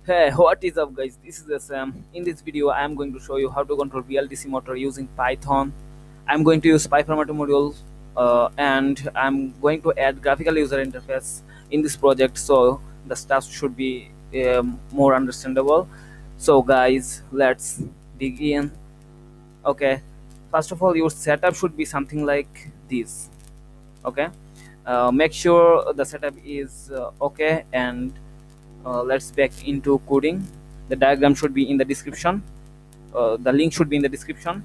Hey, what is up guys? This is Sam. In this video I am going to show you how to control BLDC motor using Python. I'm going to use pyfirmata module and I'm going to add graphical user interface in this project, so the stuff should be more understandable. So guys, let's begin. Okay, first of all, your setup should be something like this. Okay, make sure the setup is okay, and let's back into coding. The diagram should be in the description. The link should be in the description.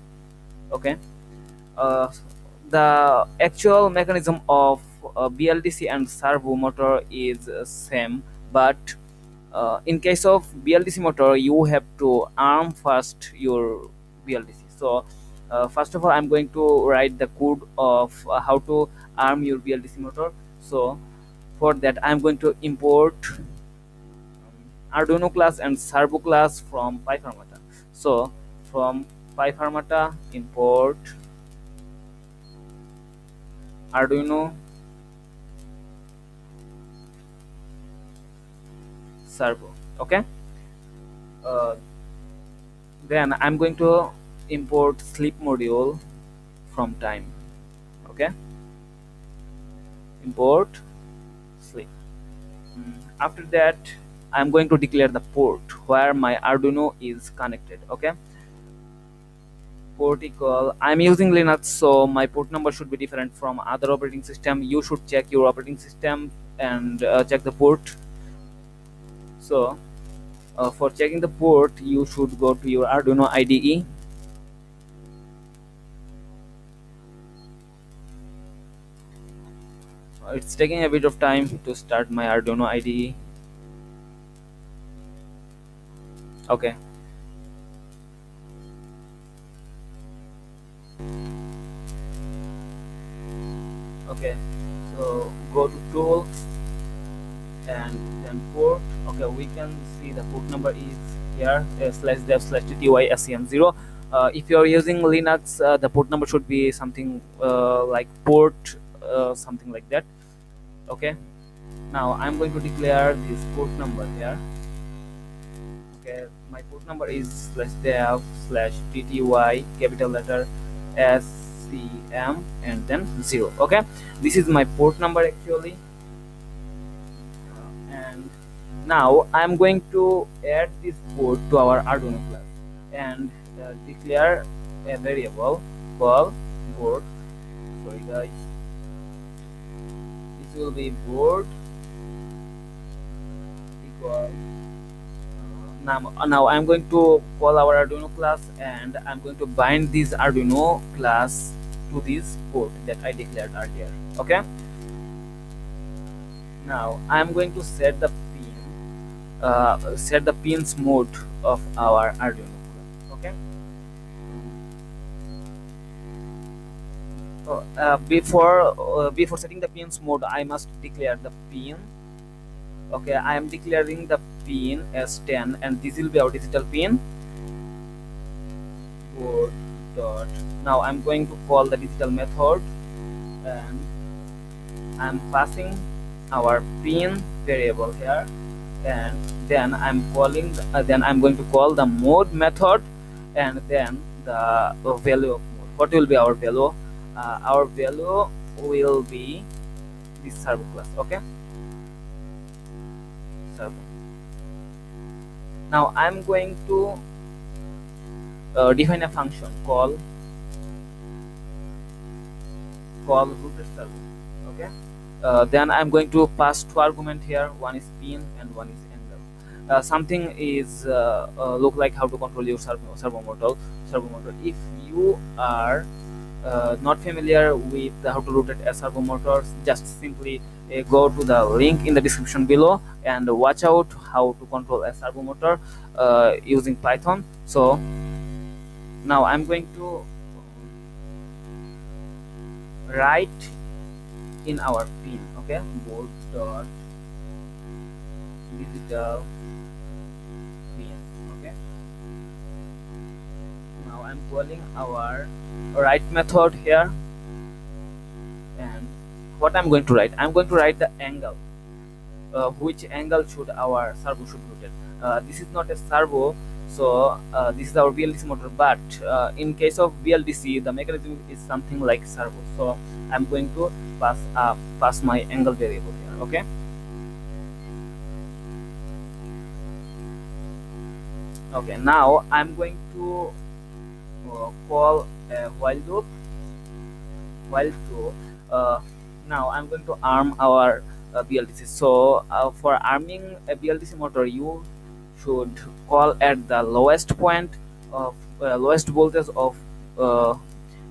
Okay, uh, the actual mechanism of BLDC and servo motor is same, but in case of BLDC motor you have to arm first your BLDC. So first of all, I'm going to write the code of how to arm your BLDC motor. So for that I'm going to import Arduino class and servo class from pyfirmata. So from pyfirmata import Arduino servo. Okay, uh, then I'm going to import sleep module from time. Okay, import sleep. After that I'm going to declare the port where my Arduino is connected. Okay, port equal, I'm using Linux, so my port number should be different from other operating system. You should check your operating system and check the port. So for checking the port you should go to your Arduino IDE. It's taking a bit of time to start my Arduino IDE. Okay, okay, so go to tools and then port. Okay, we can see the port number is here, /dev/tty-sem0. If you are using Linux, the port number should be something like port something like that. Okay, now I'm going to declare this port number here. Okay, my port number is /dev/tty capital letter SCM and then 0. Okay, this is my port number actually. And now I'm going to add this port to our Arduino class and declare a variable called board. Sorry guys, this will be board equal. Now I'm going to call our Arduino class and I'm going to bind this Arduino class to this port that I declared earlier. Okay, now I'm going to set the pins mode of our Arduino class. Okay, so before setting the pins mode I must declare the pin. Okay, I am declaring the pin as 10 and this will be our digital pin board dot. Now I'm going to call the digital method and I'm passing our pin variable here, and then I'm going to call the mode method and then the value of mode. What will be our value? Our value will be this servo class. Okay, servo. Now I'm going to define a function call rooted servo. Okay, then I'm going to pass two arguments here. One is pin and one is angle. Something is look like how to control your servo motor. If you are not familiar with how to rotate a servo motor, just simply go to the link in the description below and watch out how to control a servo motor using Python. So now I'm going to write in our pin. Okay, board dot digital pin. Okay, now I'm calling our write method here, and what I'm going to write the angle, which angle should our servo should rotate. this is not a servo, so this is our BLDC motor, but in case of BLDC the mechanism is something like servo. So I'm going to pass my angle variable here. Okay, okay, now I'm going to call a while loop. Now I'm going to arm our BLDC. So for arming a BLDC motor, you should call at the lowest point of lowest voltage of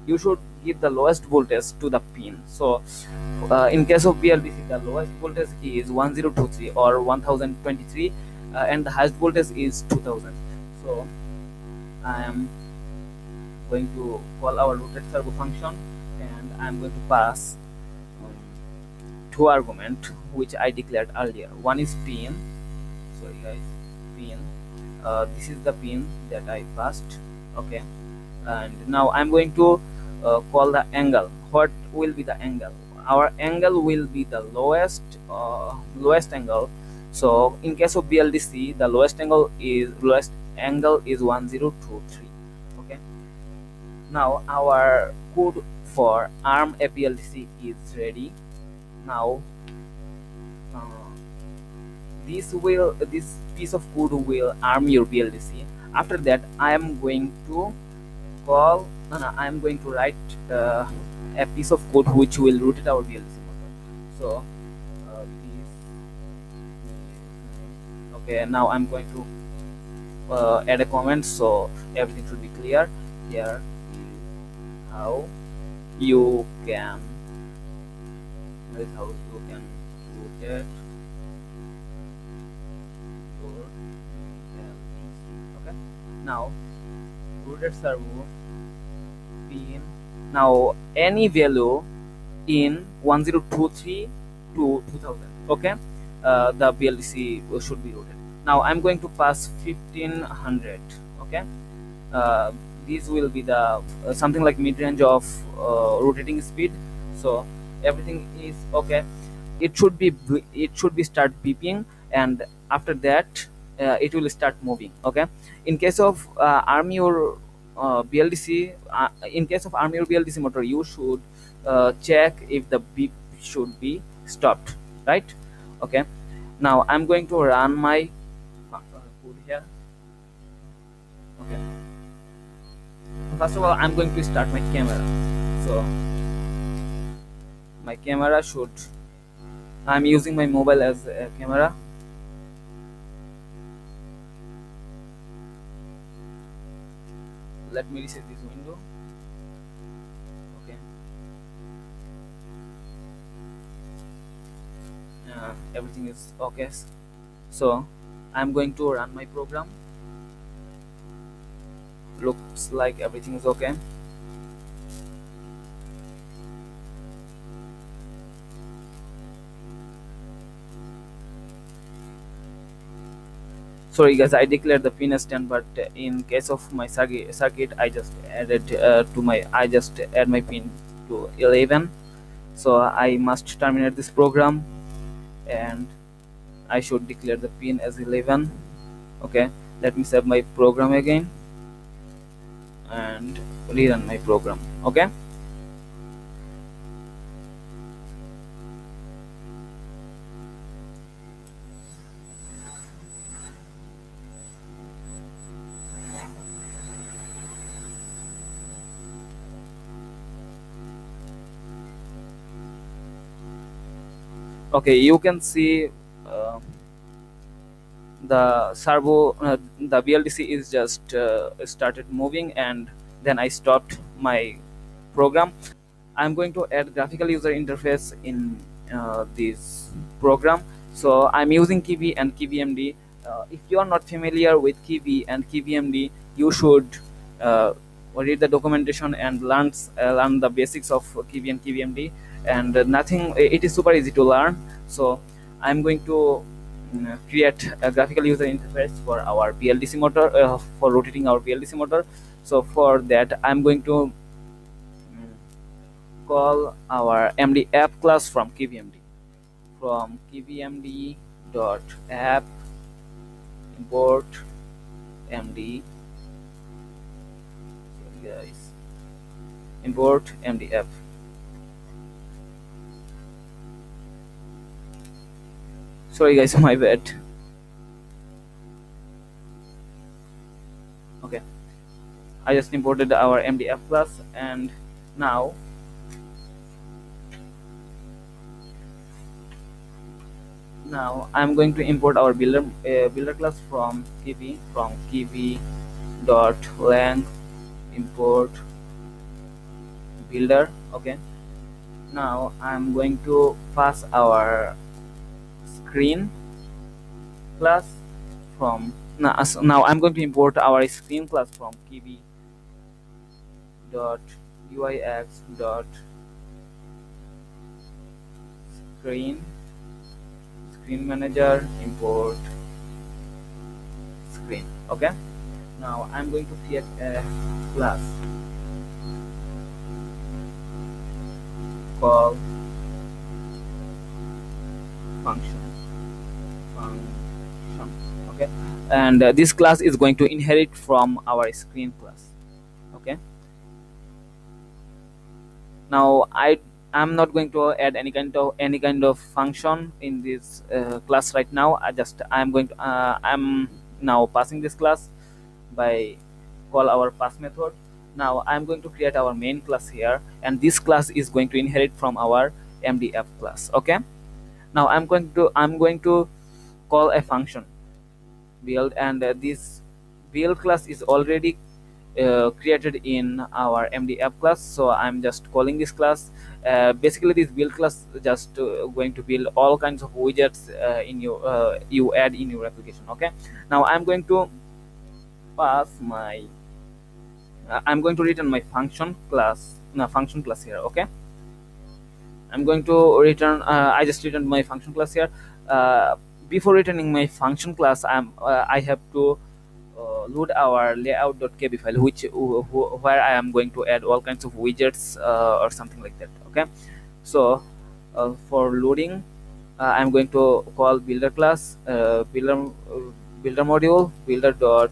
you should give the lowest voltage to the pin. So in case of BLDC, the lowest voltage is 1023 or 1023, and the highest voltage is 2000. So I am going to call our rotate servo function, and I'm going to pass two arguments which I declared earlier. One is pin, sorry guys, pin. This is the pin that I passed. Okay, and now I'm going to call the angle. What will be the angle? Our angle will be the lowest angle. So in case of BLDC, the lowest angle is 1023. Okay, now our code for arm a BLDC is ready. Now this piece of code will arm your BLDC. After that, I am going to write a piece of code which will rotate our BLDC motor. So okay, now I'm going to add a comment so everything should be clear. Here is how you can rotate your BLDC. Okay, now rotate servo pin. Now any value in 1023 to 2000. Okay, the BLDC should be rotated. Now I'm going to pass 1500. Okay, this will be the something like mid-range of rotating speed. So everything is okay. It should be start beeping, and after that it will start moving. Okay, in case of arm your BLDC, in case of arm your BLDC motor, you should check if the beep should be stopped, right? Okay, now I'm going to run my code here. Okay, first of all, I'm going to start my camera. So my camera should, I'm using my mobile as a camera. Let me reset this window. Okay, everything is okay. So I'm going to run my program. Looks like everything is okay. Sorry guys, I declared the pin as 10, but in case of my circuit I just added I just add my pin to 11. So I must terminate this program, and I should declare the pin as 11. Okay, let me save my program again and rerun my program. Okay, okay, you can see the servo, the BLDC is just started moving, and then I stopped my program. I'm going to add graphical user interface in this program. So I'm using kivy and kivymd. If you are not familiar with kivy and kivymd, you should read the documentation and learn the basics of kivy and kivymd. And nothing, it is super easy to learn. So I'm going to create a graphical user interface for our BLDC motor, for rotating our BLDC motor. So for that, I'm going to call our md app class from kivymd. From kivymd dot app import md, sorry guys, import mdf. Sorry guys, my bad. Okay, I just imported our mdf class, and now I'm going to import our builder class from kivy dot length import builder. Okay, now I'm going to pass our screen class from now I'm going to import our screen class from kivy dot uix dot screen screen manager import screen. Okay, now I'm going to create a class called function. Okay, and this class is going to inherit from our screen class. Okay, now I'm not going to add any kind of function in this class right now. I'm now passing this class by call our pass method. Now I'm going to create our main class here, and this class is going to inherit from our mdf class. Okay, now I'm going to call a function build, and this build class is already created in our mdf class, so I'm just calling this class. Basically this build class just going to build all kinds of widgets in your you add in your application. Okay, now I'm going to pass my I'm going to return my function class here. Okay, I'm going to return I just returned my function class here. Before returning my function class, I have to load our layout.kb file, where I am going to add all kinds of widgets or something like that. Okay, so for loading, I'm going to call builder class builder module builder dot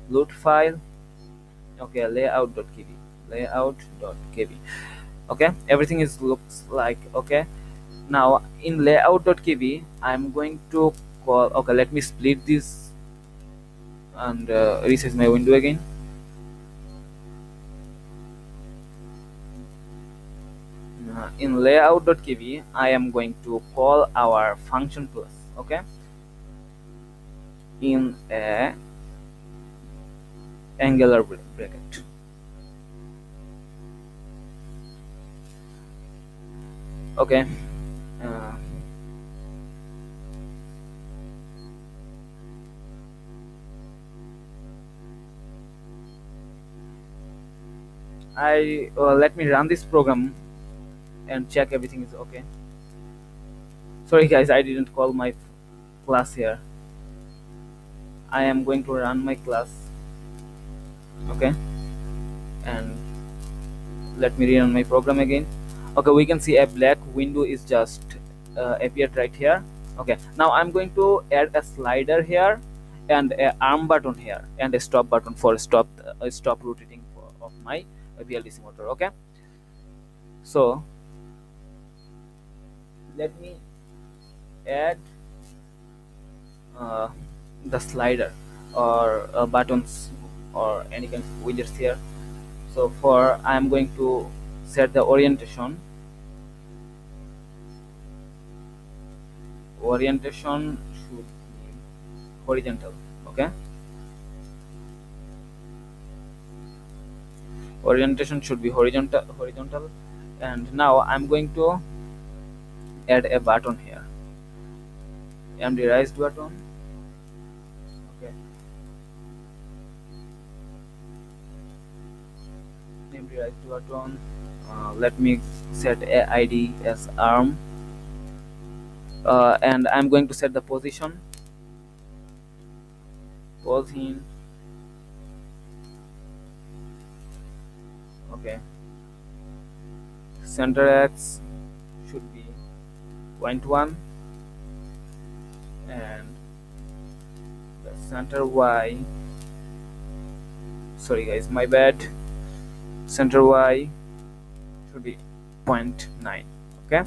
load file. Okay, layout.kb. Okay, everything is looks like okay. Now in layout.kb, I'm going to call. Okay, let me split this and resize my window again. In layout.kb, I am going to call our function plus. Okay, in a angular bracket. Okay, uh, I let me run this program and check everything is okay. Sorry guys, I didn't call my class here. I am going to run my class. Okay, and let me run my program again. Okay, we can see a black window is just appeared right here. Okay, now I'm going to add a slider here and a arm button here and a stop button for stop rotating of my BLDC motor. Okay, so let me add uh, the slider or buttons or any kind of widgets here. So for I'm going to set the orientation should be horizontal. Okay, orientation should be horizontal. And now I'm going to add a button here, md raised button. Okay, md raised button. Let me set a id as arm, and I'm going to set the position in. Okay, center x should be 0.1 and the center y, sorry guys, my bad, center y should be 0.9. Okay,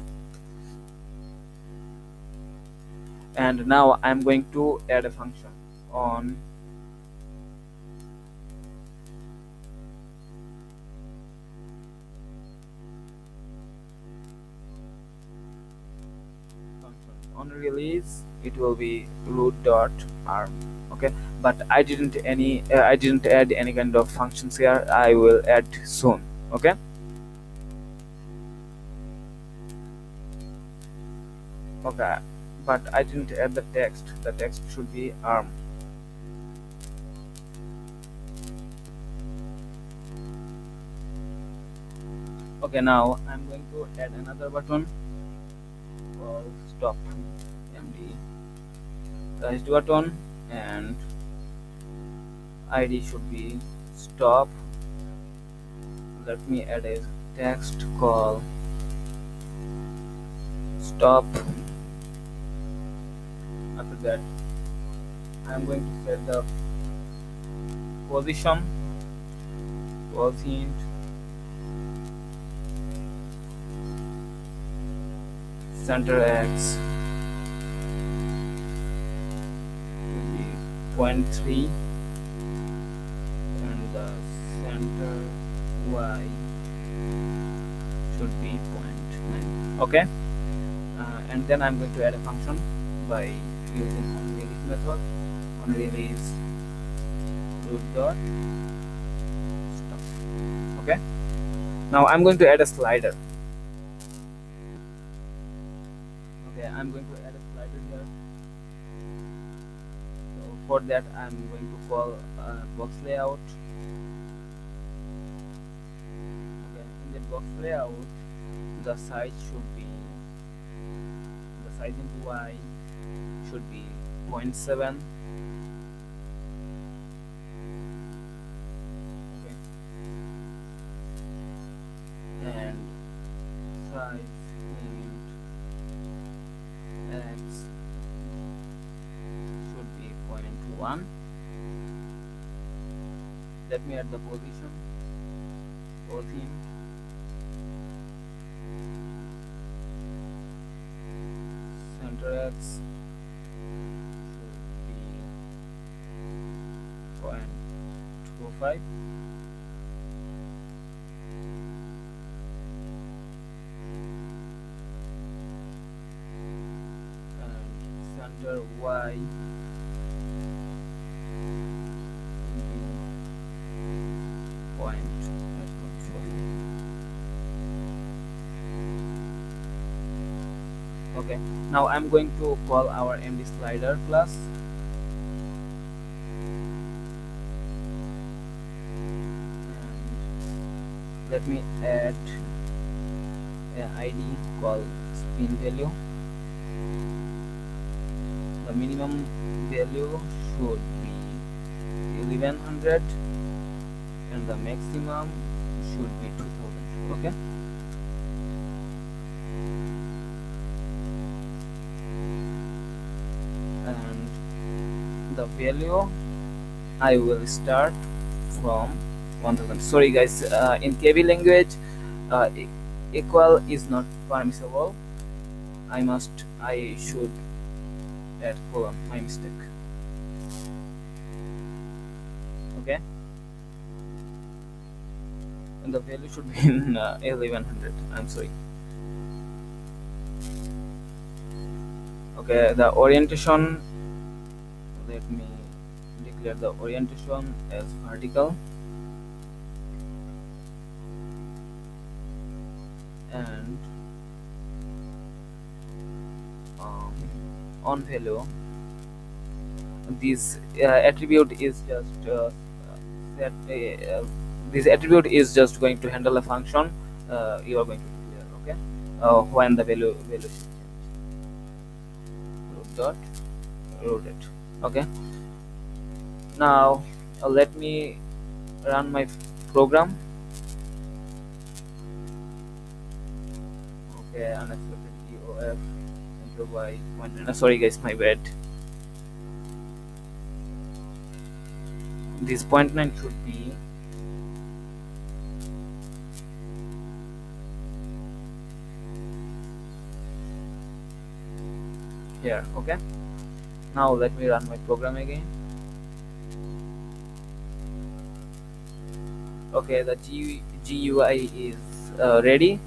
and now I'm going to add a function on release. It will be root dot arm. Okay, but I didn't add any kind of functions here. I will add soon. Okay, okay, but I didn't add the text. The text should be arm. Okay, now I'm going to add another button called stop md pressed button, and id should be stop. Let me add a text called stop. After that, I'm going to set the position, int center x will be 0.3 and the center y should be 0.9. Okay, and then I'm going to add a function by using onRelease method. onRelease root dot stop. Okay, now I'm going to add a slider. Okay, I'm going to add a slider here. So for that, I'm going to call box layout. Okay, in the box layout, the size into y should be 0.7. Okay, and size int x should be 0.1. Let me add the position, center x should be 0.25. and center y point. Okay, now I'm going to call our MD slider class. And let me add an ID called spin value. The minimum value should be 1100 and the maximum should be 2000. Okay, and the value I will start from 1000. Sorry guys, in kivy language equal is not permissible. I should add colon, my mistake. Okay, and the value should be in 1100. I'm sorry. Okay, the orientation, let me declare the orientation as vertical, and on value, this attribute is just set. This attribute is just going to handle a function you are going to declare. Okay, when the value should change. Root dot rotate. Okay, now let me run my program. Okay, unexpected EOF enter by 1. Sorry guys, my bad. this point 9 should be here. Okay, now let me run my program again. Okay, the GUI is ready,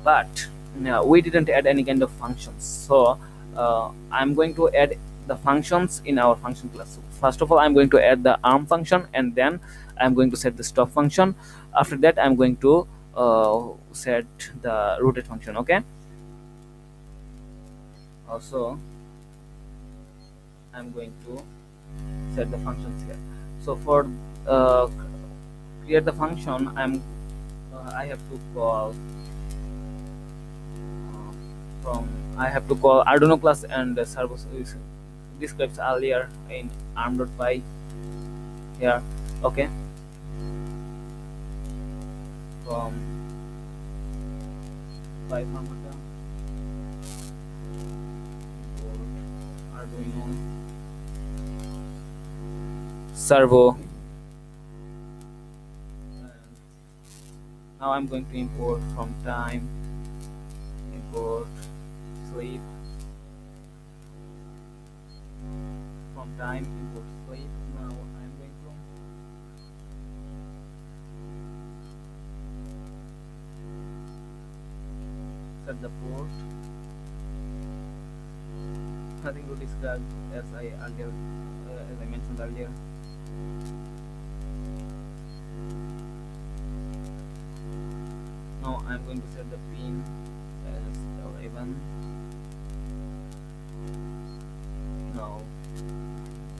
but no, we didn't add any kind of functions. So I'm going to add the functions in our function class. So first of all, I'm going to add the arm function, and then I'm going to set the stop function. After that, I'm going to set the rotate function. Okay, also I'm going to set the functions here. So for uh, create the function, I have to call from I have to call Arduino class, and the servo is describes earlier in arm.py here. Okay, from pyfirmata Arduino servo. And now I'm going to import from time, import sleep, from time import sleep. Now I'm going to set the port. Nothing to describe as I mentioned earlier. Now I'm going to set the pin as 11. Now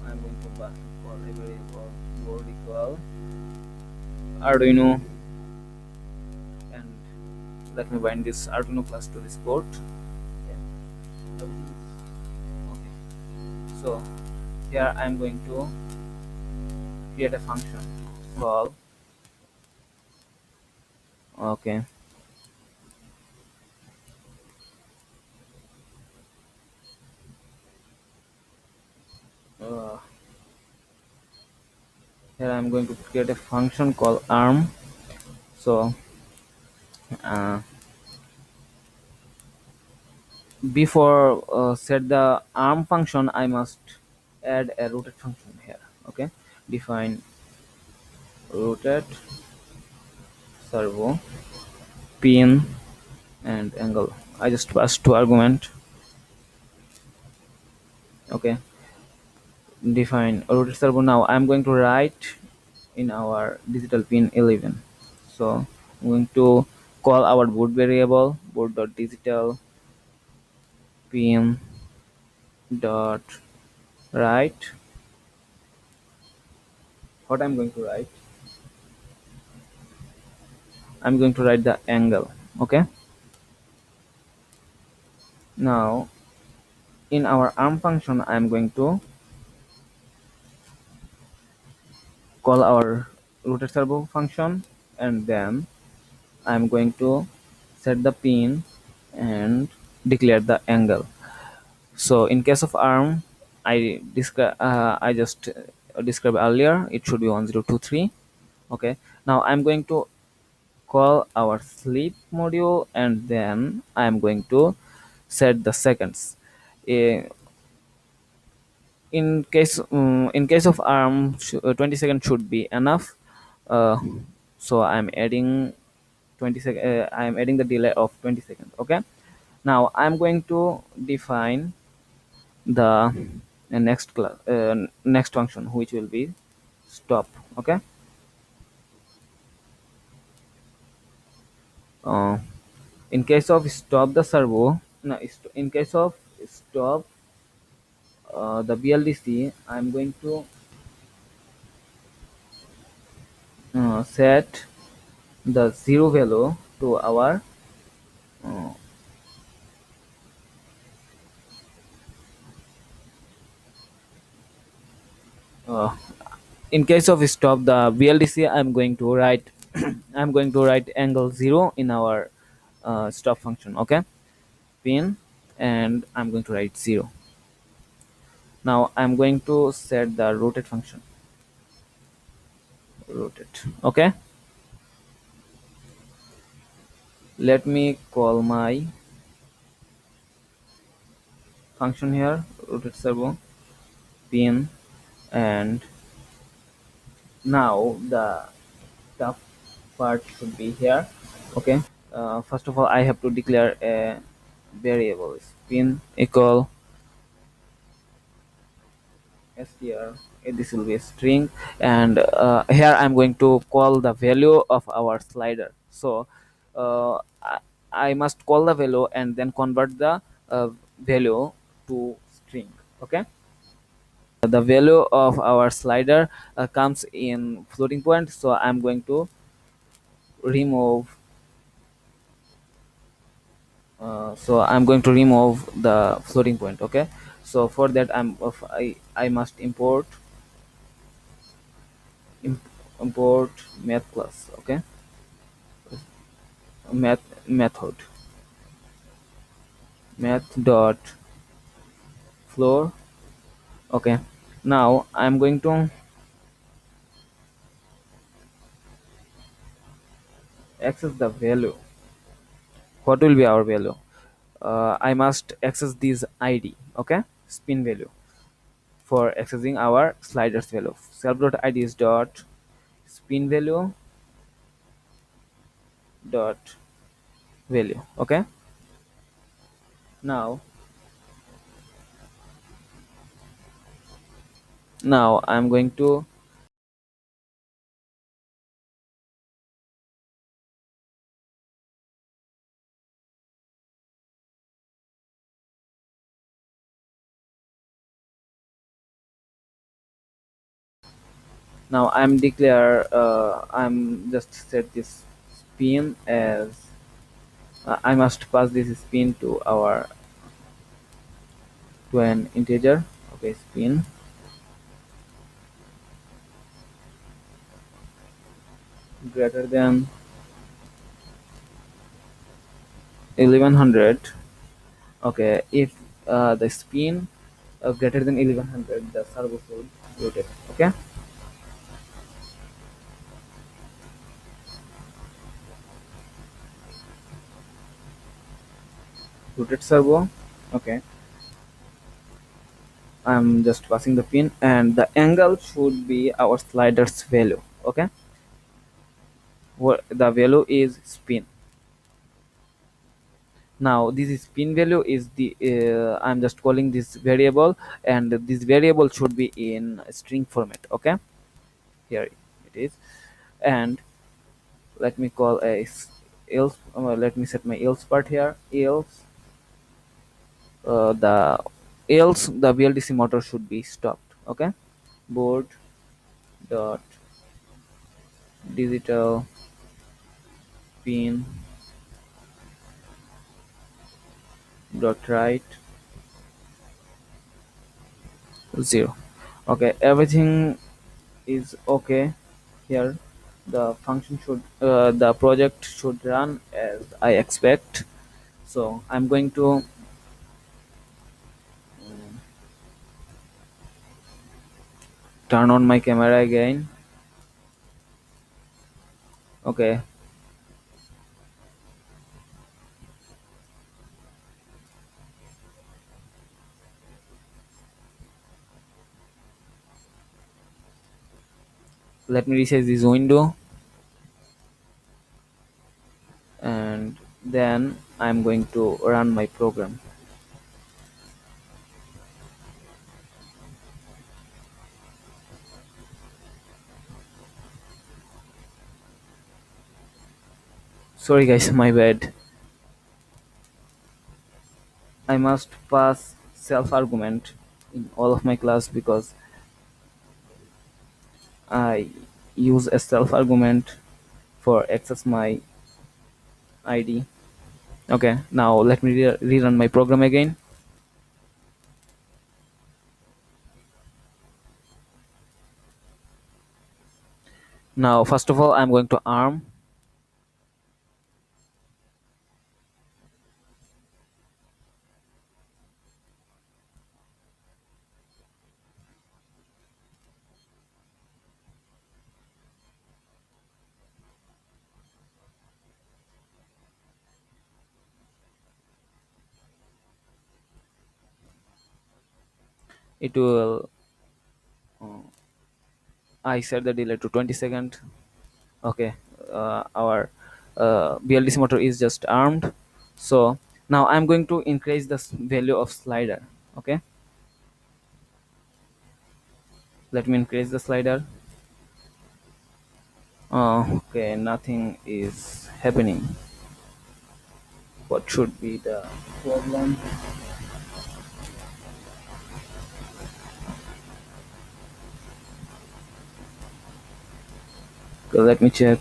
I'm going to call a variable board equal Arduino, and let me bind this Arduino class to this port. Okay, so here I'm going to create a function called, okay, uh, here I'm going to create a function called arm. So uh, before set the arm function, I must add a rotate function here. Okay, define rotate servo pin and angle. I just passed two argument. Okay, define rotate servo. Now I'm going to write in our digital pin 11. So I'm going to call our boot variable boot.digital pin dot write. What I'm going to write, I'm going to write the angle. Okay, now in our arm function, I'm going to call our rotate servo function, and then I'm going to set the pin and declare the angle. So in case of arm, I just described earlier, it should be 1023. Okay, now I'm going to call our sleep module, and then I'm going to set the seconds. Eh, in case of arm, 20 seconds should be enough. uh, so I'm adding I'm adding the delay of 20 seconds. Okay, now I'm going to define the next function, which will be stop. Okay, uh, in case of stop the servo, no, in case of stop the BLDC, I'm going to set the zero value to our uh, uh, in case of stop the BLDC, I'm going to write I'm going to write angle 0 in our stop function. Okay, pin, and I'm going to write 0. Now I'm going to set the rotate function. rotate. Okay, let me call my function here, rotate servo pin. And now the tough part should be here. Okay, first of all I have to declare a variable spin equal str. This will be a string, and here I'm going to call the value of our slider. So I must call the value and then convert the value to string. Okay, the value of our slider comes in floating point, so I'm going to remove the floating point. Okay, so for that I must import math class. Okay, method math dot floor. Okay, now I'm going to access the value. What will be our value? I must access this id. Okay, spin value for accessing our sliders value. Self.id is dot spin value dot value. Okay, now I'm going to I'm declare I'm just set this spin as I must pass this spin to an integer. Okay, spin greater than 1100. Okay, if the spin greater than 1100, the servo should rotate. Okay, rotate servo. Okay, I'm just passing the pin, and the angle should be our slider's value. Okay, what the value is spin. Now this is spin value is the I'm just calling this variable, and this variable should be in string format. Okay, here it is. And let me call a else let me set my else part here. Else the BLDC motor should be stopped. Okay, board dot digital pin dot write 0. Okay, everything is okay here. The project should run as I expect. So I'm going to turn on my camera again. Okay, let me resize this window, and then I'm going to run my program. Sorry guys, my bad. I must pass self argument in all of my class because I use a self argument for access my id. Okay, now let me rerun my program again. Now first of all I'm going to arm. It will I set the delay to 20 seconds. Okay, our BLDC motor is just armed. So now I'm going to increase the value of slider. Okay, let me increase the slider. Okay, nothing is happening. What should be the problem? Okay, let me check.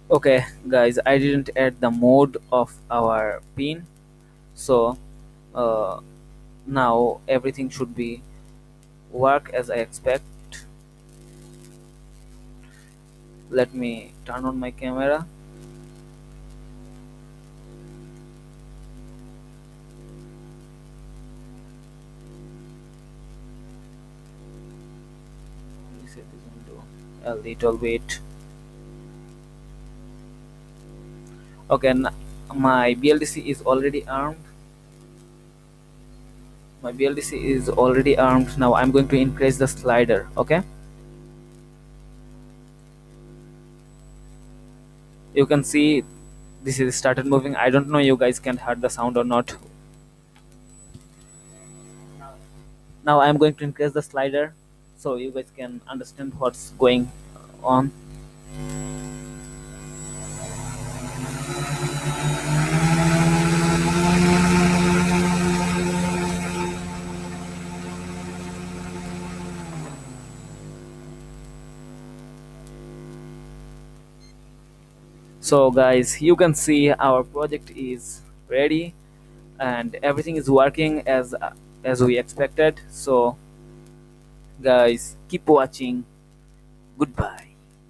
Okay, guys, I didn't add the mode of our pin, so uh, now everything should be work as I expect. Let me turn on my camera. Reset this window a little bit. Okay, my BLDC is already armed. My BLDC is already armed. Now I'm going to increase the slider. Okay, you can see this is started moving. I don't know you guys can hear the sound or not. Now I'm going to increase the slider so you guys can understand what's going on. So guys, you can see our project is ready and everything is working as we expected. So guys, keep watching. Goodbye.